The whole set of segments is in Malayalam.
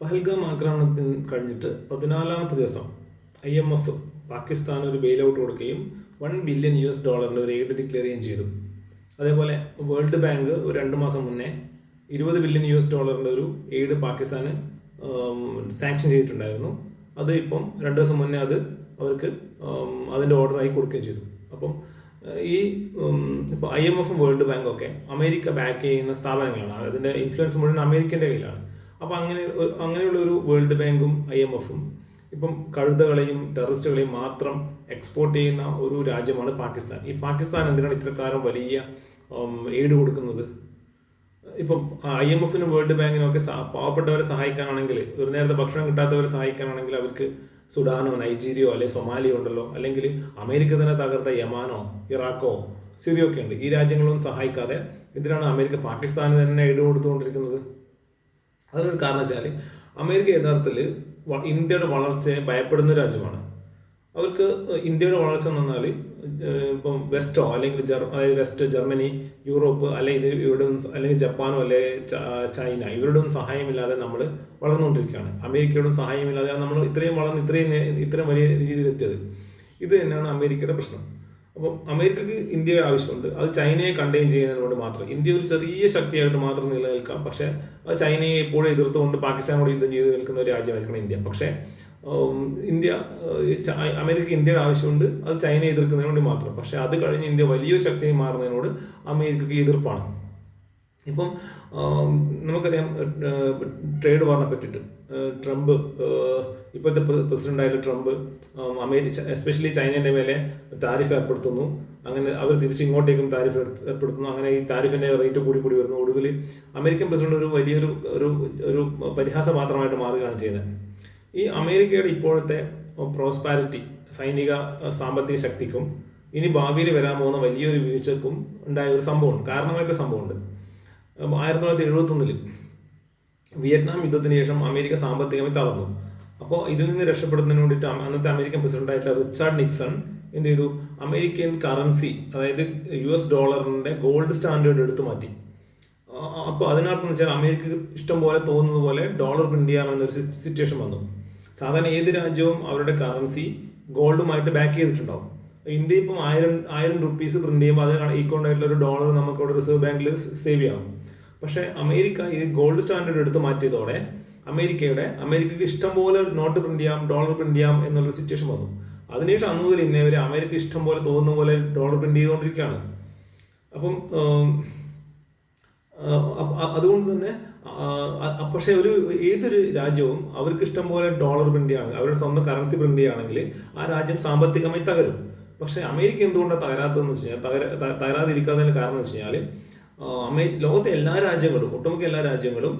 പഹൽഗാം ആക്രമണത്തിന് കഴിഞ്ഞിട്ട് 14ാമത്തെ ദിവസം IMF പാകിസ്ഥാന് ഒരു ബെയിൽ ഔട്ട് കൊടുക്കുകയും $1 ബില്യൺ ഒരു എയ്ഡ് ഡിക്ലെയർ ചെയ്യുകയും ചെയ്തു. അതേപോലെ വേൾഡ് ബാങ്ക് ഒരു 2 മാസം മുന്നേ $20 ബില്യൺ ഒരു എയ്ഡ് പാകിസ്ഥാന് സാങ്ഷൻ ചെയ്തിട്ടുണ്ടായിരുന്നു. അത് ഇപ്പം 2 ദിവസം മുന്നേ അത് അവർക്ക് അതിൻ്റെ ഓർഡറായി കൊടുക്കുകയും ചെയ്തു. അപ്പം ഈ ഇപ്പോൾ IMF വേൾഡ് ബാങ്കും ഒക്കെ അമേരിക്ക ബാക്ക് ചെയ്യുന്ന സ്ഥാപനങ്ങളാണ്. അതിൻ്റെ ഇൻഫ്ലുവൻസ് മുഴുവൻ അമേരിക്കൻ്റെ കയ്യിലാണ്. അപ്പോൾ അങ്ങനെയുള്ളൊരു വേൾഡ് ബാങ്കും IMFും ഇപ്പം കഴുതകളെയും ടെററിസ്റ്റുകളെയും മാത്രം എക്സ്പോർട്ട് ചെയ്യുന്ന ഒരു രാജ്യമാണ് പാകിസ്ഥാൻ. ഈ പാകിസ്ഥാൻ എന്തിനാണ് ഇത്രക്കാലം വലിയ എയ്ഡ് കൊടുക്കുന്നത്? ഇപ്പം IMFനും വേൾഡ് ബാങ്കിനും ഒക്കെ പാവപ്പെട്ടവരെ സഹായിക്കാനാണെങ്കിൽ, ഒരു നേരത്തെ ഭക്ഷണം കിട്ടാത്തവരെ സഹായിക്കാനാണെങ്കിൽ അവർക്ക് സുഡാനോ നൈജീരിയോ അല്ലെങ്കിൽ സൊമാലിയോ ഉണ്ടല്ലോ, അല്ലെങ്കിൽ അമേരിക്ക തന്നെ തകർത്ത യമാനോ ഇറാഖോ സിറിയോ ഒക്കെ ഉണ്ട്. ഈ രാജ്യങ്ങളൊന്നും സഹായിക്കാതെ എന്തിനാണ് അമേരിക്ക പാകിസ്ഥാന് തന്നെ എയ്ഡ് കൊടുത്തുകൊണ്ടിരിക്കുന്നത്? അതിനൊരു കാരണം വെച്ചാൽ അമേരിക്ക യഥാർത്ഥത്തിൽ ഇന്ത്യയുടെ വളർച്ചയെ ഭയപ്പെടുന്ന രാജ്യമാണ്. അവർക്ക് ഇന്ത്യയുടെ വളർച്ച എന്ന് പറഞ്ഞാൽ ഇപ്പം വെസ്റ്റോ അല്ലെങ്കിൽ അതായത് വെസ്റ്റ് ജർമ്മനി, യൂറോപ്പ് അല്ലെങ്കിൽ ഇവിടെ അല്ലെങ്കിൽ ജപ്പാനോ അല്ലെങ്കിൽ ചൈന ഇവരുടെ ഒന്നും സഹായമില്ലാതെ നമ്മൾ വളർന്നുകൊണ്ടിരിക്കുകയാണ്. അമേരിക്കയുടെ സഹായമില്ലാതെയാണ് നമ്മൾ ഇത്രയും വളർന്ന് ഇത്രയും വലിയ രീതിയിലെത്തിയത്. ഇത് തന്നെയാണ് അമേരിക്കയുടെ പ്രശ്നം. അപ്പം അമേരിക്കക്ക് ഇന്ത്യയുടെ ആവശ്യമുണ്ട്. അത് ചൈനയെ കണ്ടെയ്ൻ ചെയ്യുന്നതിനോട് മാത്രം ഇന്ത്യ ഒരു ചെറിയ ശക്തിയായിട്ട് മാത്രം നിലനിൽക്കാം. പക്ഷേ അത് ചൈനയെ എപ്പോഴും എതിർത്തുകൊണ്ട് പാകിസ്ഥാനോട് യുദ്ധം ചെയ്ത് നിൽക്കുന്ന ഒരു രാജ്യമായിരിക്കണം ഇന്ത്യ. പക്ഷേ അമേരിക്ക ഇന്ത്യയുടെ ആവശ്യമുണ്ട്, അത് ചൈനയെ എതിർക്കുന്നതിന് വേണ്ടി മാത്രം. പക്ഷേ അത് കഴിഞ്ഞ് ഇന്ത്യ വലിയൊരു ശക്തിയായി മാറുന്നതിനോട് അമേരിക്കക്ക് എതിർപ്പാണ്. ഇപ്പം നമുക്കറിയാം ട്രേഡ് വാറിനെ പറ്റിയിട്ട് ട്രംപ്, ഇപ്പോഴത്തെ പ്രസിഡൻ്റായിട്ടുള്ള ട്രംപ് എസ്പെഷ്യലി ചൈനയുടെ മേലെ താരിഫ് ഏർപ്പെടുത്തുന്നു. അങ്ങനെ അവർ തിരിച്ച് ഇങ്ങോട്ടേക്കും താരിഫ് ഏർപ്പെടുത്തുന്നു. അങ്ങനെ ഈ താരിഫിൻ്റെ റേറ്റ് കൂടി വരുന്നു. ഒടുവിൽ അമേരിക്കൻ പ്രസിഡന്റ് ഒരു വലിയൊരു ഒരു പരിഹാസപാത്രമായിട്ട് മാറുകയാണ് ചെയ്യുന്നത്. ഈ അമേരിക്കയുടെ ഇപ്പോഴത്തെ പ്രോസ്പാരിറ്റി, സൈനിക സാമ്പത്തിക ശക്തിക്കും ഇനി ഭാവിയിൽ വരാൻ പോകുന്ന വലിയൊരു വീഴ്ചക്കും ഉണ്ടായ ഒരു സംഭവമുണ്ട്, കാരണമായിട്ട് സംഭവമുണ്ട്. 1971 വിയറ്റ്നാം യുദ്ധത്തിന് ശേഷം അമേരിക്ക സാമ്പത്തികമായി തളർന്നു. അപ്പോൾ ഇതിൽ നിന്ന് രക്ഷപ്പെടുന്നതിന് വേണ്ടിയിട്ട് അന്നത്തെ അമേരിക്കൻ പ്രസിഡന്റായിട്ടുള്ള റിച്ചാർഡ് നിക്സൺ എന്ത് ചെയ്തു? അമേരിക്കൻ കറൻസി, അതായത് US ഡോളറിൻ്റെ ഗോൾഡ് സ്റ്റാൻഡേർഡ് എടുത്തു മാറ്റി. അപ്പോൾ അതിനർത്ഥം എന്ന് വെച്ചാൽ അമേരിക്കക്ക് ഇഷ്ടം പോലെ തോന്നുന്നത് പോലെ ഡോളർ പ്രിന്റ് ചെയ്യാമെന്നൊരു സിറ്റുവേഷൻ വന്നു. സാധാരണ ഏത് രാജ്യവും അവരുടെ കറൻസി ഗോൾഡുമായിട്ട് ബാക്ക് ചെയ്തിട്ടുണ്ടാവും. ഇന്ത്യ ഇപ്പം 1000 റുപ്പീസ് പ്രിന്റ് ചെയ്യുമ്പോൾ അതിന് ഈക്വൽ ആയിട്ടുള്ള ഒരു ഡോളർ നമുക്ക് അവിടെ റിസർവ് ബാങ്കിൽ സേവ് ചെയ്യാം. പക്ഷേ അമേരിക്ക ഈ ഗോൾഡ് സ്റ്റാൻഡേർഡ് എടുത്ത് മാറ്റിയതോടെ അമേരിക്കക്ക് ഇഷ്ടം പോലെ നോട്ട് പ്രിന്റ് ചെയ്യാം, ഡോളർ പ്രിന്റ് ചെയ്യാം എന്നുള്ളൊരു സിറ്റുവേഷൻ വന്നു. അതിനുശേഷം അന്ന് മുതൽ ഇന്നേ വരെ അമേരിക്ക ഇഷ്ടം പോലെ തോന്നുന്ന പോലെ ഡോളർ പ്രിന്റ് ചെയ്തുകൊണ്ടിരിക്കുകയാണ്. അപ്പം അതുകൊണ്ട് തന്നെ പക്ഷേ ഏതൊരു രാജ്യവും അവർക്ക് ഇഷ്ടം പോലെ ഡോളർ പ്രിന്റ് ചെയ്യുകയാണ്, അവരുടെ സ്വന്തം കറൻസി പ്രിന്റ് ചെയ്യുകയാണെങ്കിൽ ആ രാജ്യം സാമ്പത്തികമായി തകരും. പക്ഷേ അമേരിക്ക എന്തുകൊണ്ടാണ് തകരാത്തതെന്ന് വെച്ച് കഴിഞ്ഞാൽ, തകരാതിരിക്കാത്തതിന് കാരണം എന്ന് വെച്ച് കഴിഞ്ഞാൽ ലോകത്തെ എല്ലാ രാജ്യങ്ങളും, ഒട്ടുമിക്ക എല്ലാ രാജ്യങ്ങളും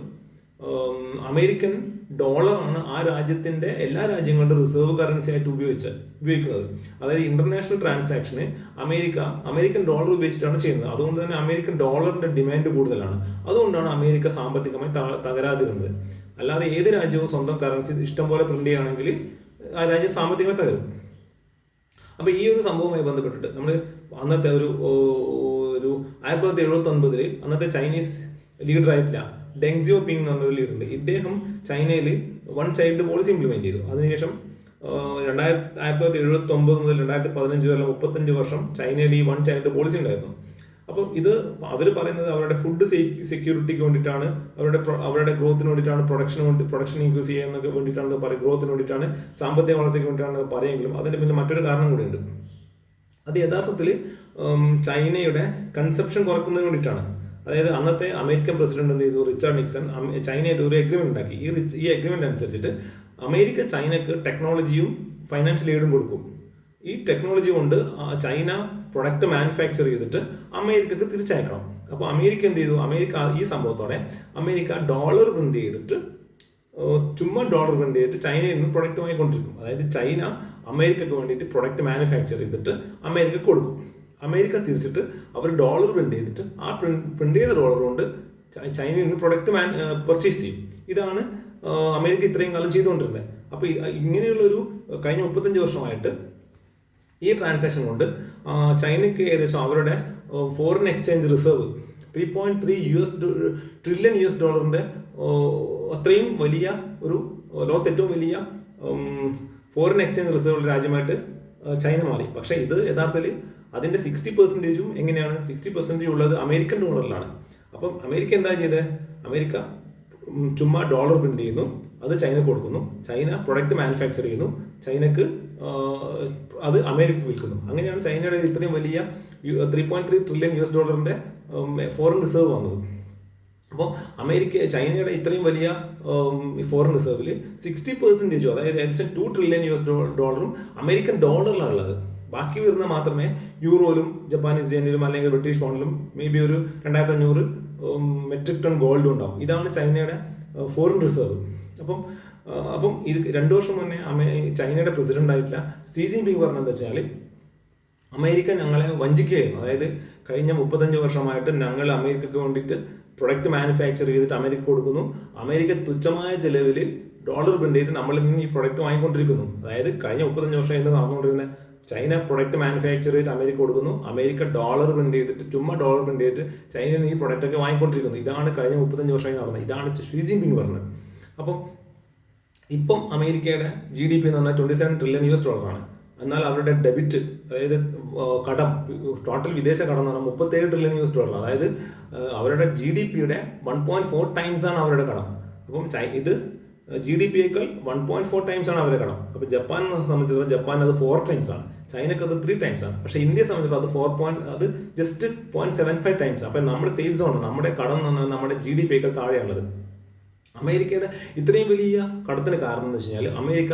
അമേരിക്കൻ ഡോളറാണ് ആ രാജ്യത്തിൻ്റെ എല്ലാ രാജ്യങ്ങളുടെ റിസർവ് കറൻസി ആയിട്ട് ഉപയോഗിക്കുന്നത്. അതായത് ഇന്റർനാഷണൽ ട്രാൻസാക്ഷന് അമേരിക്കൻ ഡോളർ ഉപയോഗിച്ചിട്ടാണ് ചെയ്യുന്നത്. അതുകൊണ്ട് തന്നെ അമേരിക്കൻ ഡോളറിന്റെ ഡിമാൻഡ് കൂടുതലാണ്. അതുകൊണ്ടാണ് അമേരിക്ക സാമ്പത്തികമായി തകരാതിരുന്നത്. അല്ലാതെ ഏത് രാജ്യവും സ്വന്തം കറൻസി ഇഷ്ടം പോലെ പ്രിന്റ് ചെയ്യുകയാണെങ്കിൽ ആ രാജ്യം സാമ്പത്തികമായി തകരും. അപ്പോൾ ഈ ഒരു സംഭവവുമായി ബന്ധപ്പെട്ടിട്ട് നമ്മൾ അന്നത്തെ ഒരു 1979 അന്നത്തെ ചൈനീസ് ലീഡറായിട്ടില്ല ഡെങ് ജിയോപിങ് എന്ന് പറഞ്ഞൊരു ലീഡറുണ്ട്. ഇദ്ദേഹം ചൈനയിൽ വൺ ചൈൽഡ് പോളിസി ഇംപ്ലിമെന്റ് ചെയ്തു. അതിനുശേഷം 1979 മുതൽ 2015 വരെ 35 വർഷം ചൈനയിൽ ഈ വൺ ചൈൽഡ് പോളിസി ഉണ്ടായിരുന്നു. അപ്പം ഇത് അവർ പറയുന്നത് അവരുടെ ഫുഡ് സെക്യൂരിറ്റിക്ക് വേണ്ടിയിട്ടാണ്, അവരുടെ ഗ്രോത്തിന് വേണ്ടിയിട്ടാണ്, പ്രൊഡക്ഷൻ ഇൻക്രീസ് ചെയ്യാനൊക്കെ വേണ്ടിയിട്ടാണ് ഗ്രോത്തിന് വേണ്ടിയിട്ടാണ്, സാമ്പത്തിക വളർച്ചയ്ക്ക് വേണ്ടിയിട്ടാണ് പറയുമെങ്കിലും അതിന് പിന്നെ മറ്റൊരു കാരണം കൂടിയുണ്ട്. അത് യഥാർത്ഥത്തിൽ ചൈനയുടെ കൺസപ്ഷൻ കുറയ്ക്കുന്നതിന് വേണ്ടിയിട്ടാണ്. അതായത് അന്നത്തെ അമേരിക്കൻ പ്രസിഡന്റ് എന്ത് ചെയ്തു? റിച്ചാർഡ് നിക്സൺ ചൈനയായിട്ട് ഒരു എഗ്രിമെന്റ് ഉണ്ടാക്കി. ഈ എഗ്രിമെന്റ് അനുസരിച്ചിട്ട് അമേരിക്ക ചൈനക്ക് ടെക്നോളജിയും ഫൈനാൻഷ്യൽ എയ്ഡും കൊടുക്കും. ഈ ടെക്നോളജി കൊണ്ട് ചൈന പ്രൊഡക്റ്റ് മാനുഫാക്ചർ ചെയ്തിട്ട് അമേരിക്കക്ക് തിരിച്ചയക്കണം. അപ്പോൾ അമേരിക്ക എന്ത് ചെയ്തു? ഈ സംഭവത്തോടെ അമേരിക്ക ഡോളർ പ്രിന്റ് ചെയ്തിട്ട്, ചുമ്മാ ഡോളർ പ്രിന്റ് ചെയ്തിട്ട് ചൈനയിൽ നിന്ന് പ്രൊഡക്റ്റ് വാങ്ങിക്കൊണ്ടിരിക്കും. അതായത് ചൈന അമേരിക്കക്ക് വേണ്ടിയിട്ട് പ്രൊഡക്റ്റ് മാനുഫാക്ചർ ചെയ്തിട്ട് അമേരിക്ക കൊടുക്കും. അമേരിക്ക തിരിച്ചിട്ട് അവർ ഡോളർ പ്രിന്റ് ചെയ്തിട്ട് ആ പ്രിന്റ് ചെയ്ത ഡോളർ കൊണ്ട് ചൈനയിൽ നിന്ന് പ്രൊഡക്റ്റ് പർച്ചേസ് ചെയ്യും. ഇതാണ് അമേരിക്ക ഇത്രയും കാലം ചെയ്തുകൊണ്ടിരുന്നത്. അപ്പോൾ ഇങ്ങനെയുള്ളൊരു കഴിഞ്ഞ 35 വർഷമായിട്ട് ഈ ട്രാൻസാക്ഷൻ കൊണ്ട് ചൈനയ്ക്ക് ഏകദേശം അവരുടെ ഫോറിൻ എക്സ്ചേഞ്ച് റിസർവ് $3.3 ട്രില്യൺ അത്രയും വലിയ ഒരു ലോകത്ത് ഏറ്റവും വലിയ ഫോറിൻ എക്സ്ചേഞ്ച് റിസർവ് ഉള്ള രാജ്യമായിട്ട് ചൈന മാറി. പക്ഷേ ഇത് യഥാർത്ഥത്തിൽ അതിൻ്റെ 60% എങ്ങനെയാണ്? 60% ഉള്ളത് അമേരിക്കൻ ഡോളറിലാണ്. അപ്പം അമേരിക്ക എന്താ ചെയ്തത്? അമേരിക്ക ചുമ്മാ ഡോളർ പ്രിന്റ് ചെയ്യുന്നു, അത് ചൈനക്ക് കൊടുക്കുന്നു, ചൈന പ്രൊഡക്റ്റ് മാനുഫാക്ചർ ചെയ്യുന്നു, ചൈനക്ക് അത് അമേരിക്ക വിൽക്കുന്നു. അങ്ങനെയാണ് ചൈനയുടെ ഇത്രയും വലിയ $3.3 ട്രില്യൺ ഫോറിൻ റിസർവ് വന്നത്. അപ്പോൾ ചൈനയുടെ ഇത്രയും വലിയ ഫോറിൻ റിസർവിൽ 60%, അതായത് ഏകദേശം $2 ട്രില്യൺ അമേരിക്കൻ ഡോളറിലാണുള്ളത്. ബാക്കി വരുന്ന മാത്രമേ യൂറോയിലും ജപ്പാനീസ് യെനിലും അല്ലെങ്കിൽ ബ്രിട്ടീഷ് പൗണ്ടിലും മേ ബി ഒരു 2500 മെട്രിക് ടൺ ഗോൾഡും ഉണ്ടാവും. ഇതാണ് ചൈനയുടെ ഫോറിൻ റിസർവ്. അപ്പം ഇത് 2 വർഷം മുന്നേ ചൈനയുടെ പ്രസിഡന്റ് ആയിട്ടുള്ള സി ജിൻപിങ് പറഞ്ഞതെന്ന് വെച്ചാൽ അമേരിക്ക ഞങ്ങളെ വഞ്ചിക്കുകയായിരുന്നു. അതായത് കഴിഞ്ഞ 35 വർഷമായിട്ട് ഞങ്ങൾ അമേരിക്കയ്ക്ക് വേണ്ടിയിട്ട് പ്രൊഡക്റ്റ് മാനുഫാക്ചർ ചെയ്തിട്ട് അമേരിക്ക കൊടുക്കുന്നു, അമേരിക്ക തുച്ഛമായ ചിലവിൽ ഡോളർ പ്രിന്റ് ചെയ്തിട്ട് നമ്മളിൽ നിന്ന് ഈ പ്രൊഡക്റ്റ് വാങ്ങിക്കൊണ്ടിരിക്കുന്നു. അതായത് കഴിഞ്ഞ 35 വർഷം എന്ത് നടന്നുകൊണ്ടിരുന്നത്? ചൈന പ്രൊഡക്റ്റ് മാനുഫാക്ചർ ചെയ്തിട്ട് അമേരിക്ക കൊടുക്കുന്നു, അമേരിക്ക ഡോളർ പ്രിന്റ് ചെയ്തിട്ട് ചുമ്മാ ഡോളർ പ്രിന്റ് ചെയ്തിട്ട് ചൈനയിൽ നിന്ന് ഈ പ്രൊഡക്റ്റൊക്കെ വാങ്ങിക്കൊണ്ടിരിക്കുന്നു. ഇതാണ് കഴിഞ്ഞ 35 വർഷമായി നടന്നത്. ഇതാണ് ഷീ ജിൻപിങ് പറഞ്ഞത്. അപ്പം ഇപ്പം അമേരിക്കയുടെ GDP എന്ന് പറഞ്ഞാൽ $27 ട്രില്യൺ ആണ്. എന്നാൽ അവരുടെ ഡെബിറ്റ്, അതായത് കടം, ടോട്ടൽ വിദേശ കടം എന്ന് പറഞ്ഞാൽ $37 ട്രില്യൺ. അതായത് അവരുടെ GDPയുടെ 1.4 ടൈംസ് ആണ് അവരുടെ കടം. അപ്പം ഇത് GDPയേക്കാൾ 1.4 ടൈംസ് ആണ് അവരുടെ കടം. അപ്പോൾ ജപ്പാനെ സംബന്ധിച്ചിടത്തോളം ജപ്പാൻ അത് 4 ടൈംസ് ആണ്, ചൈനക്ക് അത് 3 ടൈംസ് ആണ്. പക്ഷേ ഇന്ത്യയെ സംബന്ധിച്ചിടത്തോളം അത് ജസ്റ്റ് 0.75 ടൈംസ്. അപ്പം നമ്മുടെ സേഫ് സോൺ, നമ്മുടെ കടം എന്ന് പറഞ്ഞാൽ നമ്മുടെ GDPയേക്കാൾ താഴെയാണുള്ളത്. അമേരിക്കയുടെ ഇത്രയും വലിയ കടത്തിന് കാരണം എന്ന് വെച്ച് കഴിഞ്ഞാൽ അമേരിക്ക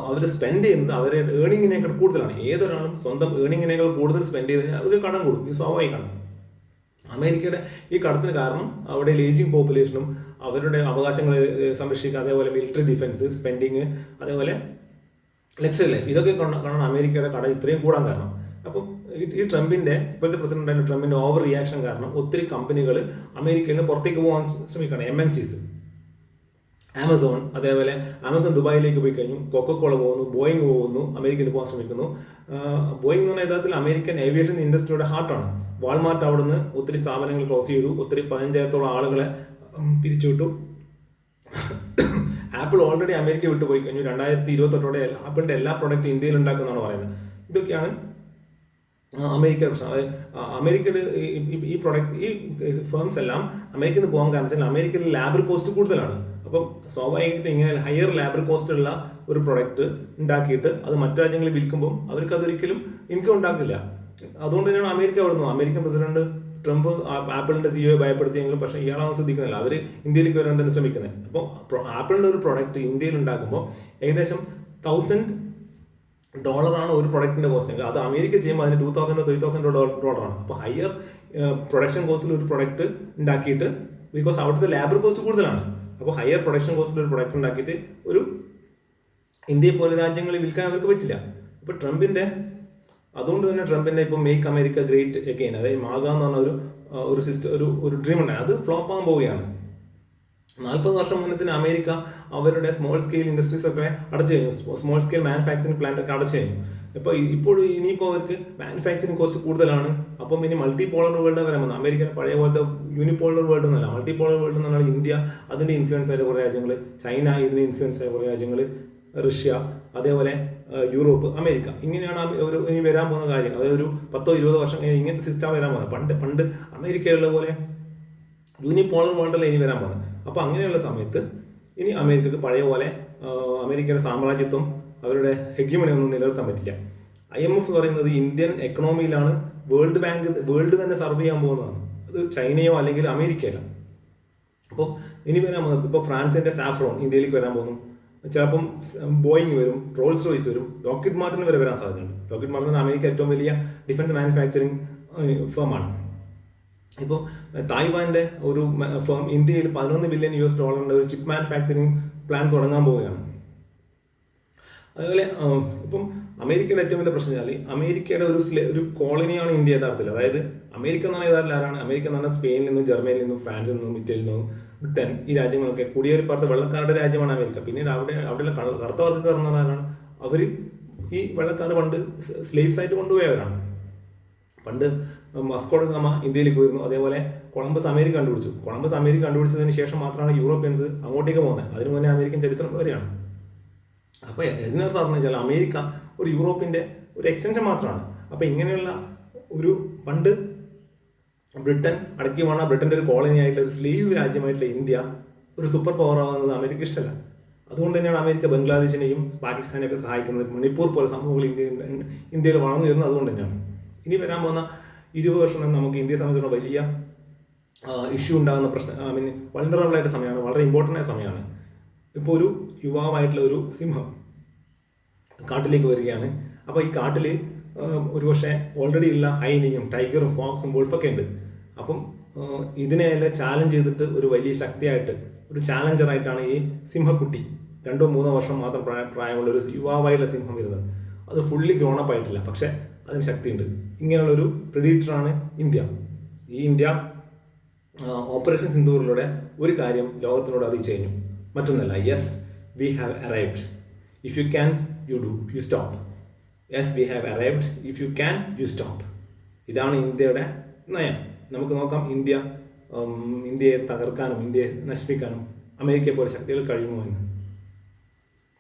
അവർ സ്പെൻഡ് ചെയ്യുന്നത് അവരുടെ ഏണിങ്ങിനേക്കാൾ കൂടുതലാണ്. ഏതൊരാളും സ്വന്തം ഏണിങ്ങിനേക്കാൾ കൂടുതൽ സ്പെൻഡ് ചെയ്ത് കഴിഞ്ഞാൽ അവർക്ക് കടം കൊടുക്കും. ഇത് സ്വാഭാവികമാണ്. അമേരിക്കയുടെ ഈ കടത്തിന് കാരണം അവിടെ ഏജിങ് പോപ്പുലേഷനും അവരുടെ അവകാശങ്ങൾ സംരക്ഷിക്കുക, അതേപോലെ മിലിറ്ററി ഡിഫൻസ് സ്പെൻഡിങ്, അതേപോലെ ലക്ഷറി ലൈഫ്, ഇതൊക്കെ കാണാൻ അമേരിക്കയുടെ കടം ഇത്രയും കൂടാൻ കാരണം. അപ്പം ഈ ഇപ്പോഴത്തെ പ്രസിഡന്റായ ട്രംപിന്റെ ഓവർ റിയാക്ഷൻ കാരണം ഒത്തിരി കമ്പനികൾ അമേരിക്കയിൽ നിന്ന് പുറത്തേക്ക് പോകാൻ ശ്രമിക്കുകയാണ്. MNCs, ആമസോൺ, അതേപോലെ ആമസോൺ ദുബായിലേക്ക് പോയി കഴിഞ്ഞു, കൊക്കക്കോള പോകുന്നു, ബോയിങ് പോകുന്നു, അമേരിക്കയിൽ പോകാൻ ശ്രമിക്കുന്നു. ബോയിങ് എന്ന് പറഞ്ഞ യഥാർത്ഥത്തിൽ അമേരിക്കൻ ഏവിയേഷൻ ഇൻഡസ്ട്രിയുടെ ഹാർട്ടാണ്. വാൾമാർട്ട് അവിടെ നിന്ന് ഒത്തിരി സ്ഥാപനങ്ങൾ ക്ലോസ് ചെയ്തു, ഒത്തിരി 15,000 ആളുകളെ പിരിച്ചുവിട്ടു. ആപ്പിൾ ഓൾറെഡി അമേരിക്ക വിട്ടുപോയി കഴിഞ്ഞു. 2028 ആപ്പിളിന്റെ എല്ലാ പ്രൊഡക്റ്റും ഇന്ത്യയിൽ ഉണ്ടാക്കുന്നതാണ് പറയുന്നത്. ഇതൊക്കെയാണ് അമേരിക്കയുടെ പ്രശ്നം. അമേരിക്കയുടെ ഈ പ്രൊഡക്റ്റ്, ഈ ഫേംസ് എല്ലാം അമേരിക്കയിൽ നിന്ന് പോകാൻ കാരണം വെച്ചാൽ അമേരിക്കയിൽ ലേബർ കോസ്റ്റ് കൂടുതലാണ്. അപ്പം സ്വാഭാവികമായിട്ടും ഇങ്ങനെ ഹയർ ലേബർ കോസ്റ്റ് ഉള്ള ഒരു പ്രൊഡക്റ്റ് ഉണ്ടാക്കിയിട്ട് അത് മറ്റു രാജ്യങ്ങളിൽ വിൽക്കുമ്പോൾ അവർക്ക് അതൊരിക്കലും ഇൻകം ഉണ്ടാക്കില്ല. അതുകൊണ്ട് തന്നെയാണ് അമേരിക്കൻ പ്രസിഡന്റ് ട്രംപ് ആപ്പിളിന്റെ CEO ഭയപ്പെടുത്തിയെങ്കിലും പക്ഷേ ഇയാളാണ് ശ്രദ്ധിക്കുന്നില്ല. അവർ ഇന്ത്യയിലേക്ക് വരാൻ തന്നെ ശ്രമിക്കുന്നത്. അപ്പോൾ ആപ്പിളിന്റെ ഒരു പ്രൊഡക്റ്റ് ഇന്ത്യയിൽ ഉണ്ടാക്കുമ്പോൾ ഏകദേശം $1,000 ഒരു പ്രൊഡക്റ്റിന്റെ കോസ്റ്റ്. അത് അമേരിക്ക ചെയ്യുമ്പോൾ അതിന് $2,000 $3,000 അപ്പോൾ ഹയർ പ്രൊഡക്ഷൻ കോസ്റ്റിൽ ഒരു പ്രൊഡക്റ്റ് ഉണ്ടാക്കിയിട്ട്, ബിക്കോസ് അവിടുത്തെ ലേബർ കോസ്റ്റ് കൂടുതലാണ്, അപ്പോൾ ഹയർ പ്രൊഡക്ഷൻ കോസ്റ്റിൽ ഒരു പ്രൊഡക്റ്റ് ഉണ്ടാക്കിയിട്ട് ഒരു ഇന്ത്യയെ പോലെ രാജ്യങ്ങളിൽ വിൽക്കാൻ അവർക്ക് പറ്റില്ല. അപ്പോൾ അതുകൊണ്ട് തന്നെ ട്രംപിന്റെ ഇപ്പോൾ മേക്ക് അമേരിക്ക ഗ്രേറ്റ് അഗെയിൻ, അതായത് മാഗ എന്ന് പറഞ്ഞ ഒരു സിസ്റ്റം, ഒരു ഡ്രീം ഉണ്ടായി, അത് ഫ്ലോപ്പ് ആകാൻ പോവുകയാണ്. 40 വർഷം മുന്നേ അമേരിക്ക അവരുടെ സ്മോൾ സ്കെയിൽ ഇൻഡസ്ട്രീസ് ഒക്കെ അടച്ചു കഴിഞ്ഞു, സ്മോൾ സ്കെയിൽ മാനുഫാക്ചറിങ് പ്ലാന്റ് ഒക്കെ അടച്ചു കഴിഞ്ഞു. ഇനിയിപ്പോൾ അവർക്ക് മാനുഫാക്ചറിങ് കോസ്റ്റ് കൂടുതലാണ്. അപ്പം ഇനി മൾട്ടിപോളർ വേൾഡ് വരാൻ വന്നു. അമേരിക്കയുടെ പഴയ പോലത്തെ യൂണിപോളർ വേൾഡ് എന്നല്ല, മൾട്ടിപോളർ വേൾഡ് എന്ന് പറഞ്ഞാൽ ഇന്ത്യ, അതിൻ്റെ ഇൻഫ്ലുവൻസ് ആയ കുറേ രാജ്യങ്ങൾ, ചൈന ഇതിന് ഇൻഫ്ലുവൻസ് ആയ കുറേ രാജ്യങ്ങൾ, റഷ്യ, അതേപോലെ യൂറോപ്പ്, അമേരിക്ക, ഇങ്ങനെയാണ് ഇനി വരാൻ പോകുന്ന കാര്യം. അതായത് ഒരു 10-20 വർഷം ഇങ്ങനത്തെ സിസ്റ്റം വരാൻ പോകുന്നത്. പണ്ട് അമേരിക്കയുള്ള പോലെ യൂണിപോളർ വേൾഡല്ല ഇനി വരാൻ പോകുന്നത്. അപ്പോൾ അങ്ങനെയുള്ള സമയത്ത് ഇനി അമേരിക്കക്ക് പഴയ പോലെ അമേരിക്കയുടെ സാമ്രാജ്യത്വം, അവരുടെ ഹെഗ്യമണി ഒന്നും നിലനിർത്താൻ പറ്റില്ല. IMF പറയുന്നത് ഇന്ത്യൻ എക്കണോമിയിലാണ് വേൾഡ് തന്നെ സർവ് ചെയ്യാൻ പോകുന്നതാണ്. അത് ചൈനയോ അല്ലെങ്കിൽ അമേരിക്കയല്ല. അപ്പോൾ ഇനി വരാൻ പോകുന്നത്, ഇപ്പോൾ ഫ്രാൻസിന്റെ സാഫ്രോൺ ഇന്ത്യയിലേക്ക് വരാൻ പോകുന്നു. ചിലപ്പം ബോയിങ് വരും, റോൾസ് റോയ്സ് വരും, ലോക്കിഡ് മാർട്ടിന് വരെ വരാൻ സാധ്യതയുണ്ട്. ലോക്കിഡ് മാർട്ടിൻ അമേരിക്ക ഏറ്റവും വലിയ ഡിഫൻസ് മാനുഫാക്ചറിങ് ഫേമാണ്. ഇപ്പോൾ തായ്വാന്റെ ഒരു ഫേം ഇന്ത്യയിൽ $11 ബില്യൺ ഒരു ചിപ്പ് മാനുഫാക്ചറിങ് പ്ലാൻ തുടങ്ങാൻ പോവുകയാണ്. അതുപോലെ ഇപ്പം അമേരിക്കയുടെ ഏറ്റവും വലിയ പ്രശ്നം വെച്ചാൽ അമേരിക്കയുടെ ഒരു കോളനിയാണ് ഇന്ത്യ യഥാർത്ഥത്തിൽ. അതായത് അമേരിക്ക എന്ന് പറഞ്ഞാൽ യഥാർത്ഥത്തിൽ ആരാണ്? അമേരിക്ക എന്ന് പറഞ്ഞാൽ സ്പെയിനിൽ നിന്നും ജർമ്മനിയിൽ നിന്നും ഫ്രാൻസിൽ നിന്നും ഇറ്റലിയിൽ നിന്നും ബ്രിട്ടൻ, ഈ രാജ്യങ്ങളൊക്കെ കുടിയേറിപ്പാർത്ത വെള്ളക്കാരുടെ രാജ്യമാണ് അമേരിക്ക. പിന്നീട് അവിടെയുള്ള കറുത്ത വർഗ്ഗക്കാർ എന്ന് പറഞ്ഞാലാണ് അവർ ഈ വെള്ളക്കാർ പണ്ട് സ്ലേവ്സ് ആയിട്ട് കൊണ്ടുപോയവരാണ്. പണ്ട് വാസ്കോ ഡ ഗാമ ഇന്ത്യയിലേക്ക് വരുന്നു. അതേപോലെ കൊളംബസ് അമേരിക്ക കണ്ടുപിടിച്ചു. കൊളംബസ് അമേരിക്ക കണ്ടുപിടിച്ചതിന് ശേഷം മാത്രമാണ് യൂറോപ്യൻസ് അങ്ങോട്ടേക്ക് പോകുന്നത്. അതിനു മുന്നേ അമേരിക്കൻ ചരിത്രം വരെയാണ്. അപ്പോൾ ഇതിനർത്ഥം പറഞ്ഞു വെച്ചാൽ അമേരിക്ക ഒരു യൂറോപ്പിൻ്റെ ഒരു എക്സ്റ്റൻഷൻ മാത്രമാണ്. അപ്പോൾ ഇങ്ങനെയുള്ള ഒരു പണ്ട് ബ്രിട്ടൻ അടക്കി വാണ ബ്രിട്ടൻ്റെ ഒരു കോളനി ആയിട്ടുള്ള ഒരു സ്ലീവ് രാജ്യമായിട്ടുള്ള ഇന്ത്യ ഒരു സൂപ്പർ പവർ ആവുന്നത് അമേരിക്ക ഇഷ്ടമല്ല. അതുകൊണ്ട് തന്നെയാണ് അമേരിക്ക ബംഗ്ലാദേശിനെയും പാകിസ്ഥാനെയൊക്കെ സഹായിക്കുന്നത്. മണിപ്പൂർ പോലെ സംഭവങ്ങൾ ഇന്ത്യയിൽ വളർന്നു വരുന്നത് അതുകൊണ്ട് തന്നെയാണ്. ഇനി വരാൻ പോകുന്ന 20 വർഷം നമുക്ക് ഇന്ത്യയെ സംബന്ധിച്ചിടത്തോളം വലിയ ഇഷ്യൂ ഉണ്ടാകുന്ന വൾണറബിൾ ആയിട്ട് സമയമാണ്, വളരെ ഇമ്പോർട്ടൻ്റ് ആയ സമയമാണ്. ഇപ്പോൾ ഒരു യുവാവായിട്ടുള്ള ഒരു സിംഹം കാട്ടിലേക്ക് വരികയാണ്. അപ്പോൾ ഈ കാട്ടിൽ ഒരുപക്ഷെ ഓൾറെഡി ഉള്ള ഹൈനയും ടൈഗറും ഫോക്സും വോൾഫൊക്കെ ഉണ്ട്. അപ്പം ഇതിനെല്ലാം ചാലഞ്ച് ചെയ്തിട്ട് ഒരു വലിയ ശക്തിയായിട്ട് ഒരു ചാലഞ്ചറായിട്ടാണ് ഈ സിംഹക്കുട്ടി 2-3 വർഷം മാത്രം പ്രായമുള്ള ഒരു യുവാവായിട്ടുള്ള സിംഹം വരുന്നത്. അത് ഫുള്ളി ഗ്രോണപ്പ് ആയിട്ടില്ല, പക്ഷേ അതിന് ശക്തിയുണ്ട്. ഇങ്ങനെയുള്ളൊരു പ്രെഡീറ്ററാണ് ഇന്ത്യ. ഈ ഇന്ത്യ ഓപ്പറേഷൻ സിന്ദൂറിലൂടെ ഒരു കാര്യം ലോകത്തിനോട് അറിയിച്ചു കഴിഞ്ഞു. മറ്റൊന്നല്ല, yes we have arrived, if you can you do, you stop. Yes we have arrived, if you can you stop. ഇതാണ് ഇന്ത്യയുടെ നയം. നമുക്ക് നോക്കാം ഇന്ത്യയെ തകർക്കാനും ഇന്ത്യയെ നശിപ്പിക്കാനും അമേരിക്കയെ പോലെ ശക്തികൾ കഴിയുമോ എന്ന്.